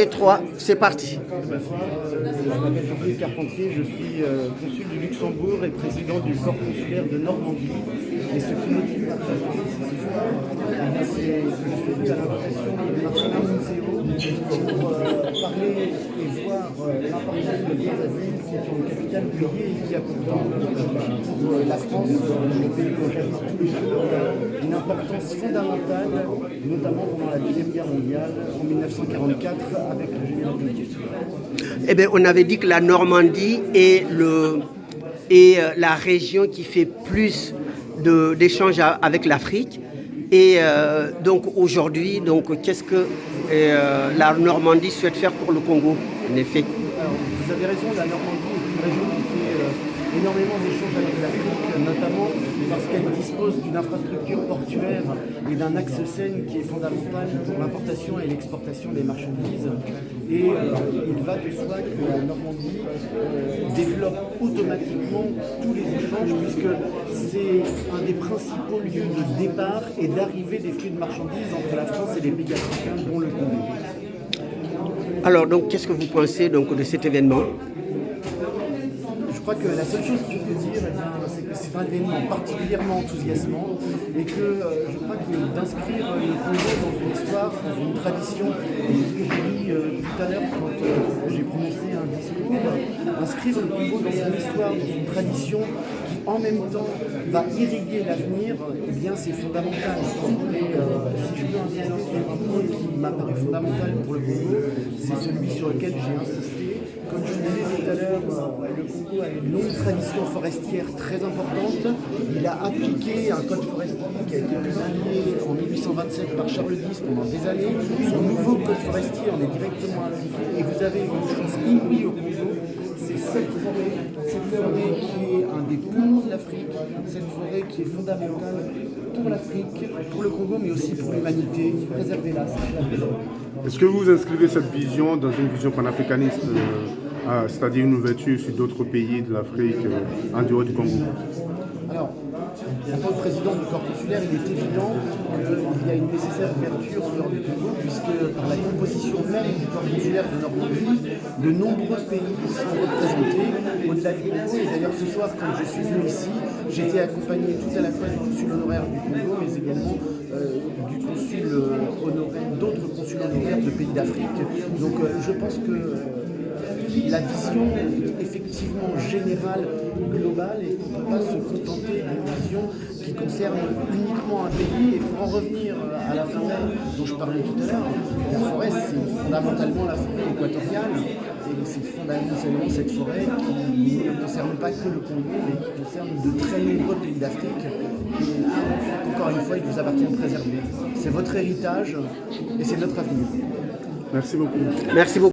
Et 3, c'est parti. Je m'appelle Jean-Philippe Carpentier, je suis consul du Luxembourg et président du corps consulaire de Normandie. Et ce qui motive ma présence ce soir, c'est que je suis venu à l'invitation de Marcelin Mouzéo pour parler et voir l'importance de Brazzaville, qui est une capitale oubliée et qui a pourtant pour la France, le pays où j'habite tous les jours, une importance fondamentale, notamment pendant la Deuxième Guerre mondiale, en 1944, avec le général de Gaulle. Eh bien, on avait dit que la Normandie est la région qui fait plus d'échanges avec l'Afrique. Et donc aujourd'hui, qu'est-ce que la Normandie souhaite faire pour le Congo, en effet? Alors, vous avez raison, la Normandie est une région qui fait énormément d'échanges avec l'Afrique, notamment parce qu'elle dispose d'une infrastructure portuaire et d'un axe Seine qui est fondamental pour l'importation et l'exportation des marchandises. Et il va de soi que la Normandie développe automatiquement tous les échanges, puisque c'est un des principaux lieux de départ et d'arrivée des flux de marchandises entre la France et les pays africains, dont le Congo. Alors, donc, qu'est-ce que vous pensez de cet événement? Je crois que la seule chose que je peux dire, c'est que c'est un événement particulièrement enthousiasmant et que je crois que d'inscrire le Congo dans une histoire, dans une tradition, et ce que j'ai dit tout à l'heure quand j'ai prononcé un discours, inscrire le Congo dans une histoire, dans une tradition qui en même temps va irriguer l'avenir, eh bien c'est fondamental. Et si je peux insister sur un point qui m'apparaît fondamental pour le Congo, c'est celui sur lequel j'ai insisté. Comme je disais tout à l'heure, le Congo a une longue tradition forestière très importante. Il a appliqué un code forestier qui a été publié en 1827 par Charles X pendant des années. Son nouveau code forestier en est directement appliqué. Et vous avez une chose inouïe au Congo, c'est cette forêt qui est un des poumons de l'Afrique, cette forêt qui est fondamentale pour l'Afrique, pour le Congo, mais aussi pour l'humanité. Préservez-la, sachez-la. Est-ce que vous inscrivez cette vision dans une vision panafricaniste, c'est-à-dire une ouverture sur d'autres pays de l'Afrique en dehors du Congo? Alors, en tant que président du corps consulaire, il est évident qu'il y a une nécessaire ouverture en dehors du Congo, puisque par la composition même du corps consulaire de Normandie, de nombreux pays sont représentés au-delà du Congo. Et d'ailleurs, ce soir, quand je suis venu ici, j'étais accompagné tout à la fois du consul honoraire du Congo, mais également du consul honoraire, d'autres consuls honoraires de pays d'Afrique. Donc, je pense que la vision est effectivement générale, globale, et on ne peut pas se contenter d'une vision qui concerne uniquement un pays. Et pour en revenir à la forêt dont je parlais tout à l'heure, la forêt c'est fondamentalement la forêt équatoriale, et c'est fondamentalement cette forêt qui ne concerne pas que le Congo, mais qui concerne de très nombreux pays d'Afrique. Et encore une fois, il vous appartient de préserver. C'est votre héritage et c'est notre avenir. Merci beaucoup. Merci beaucoup.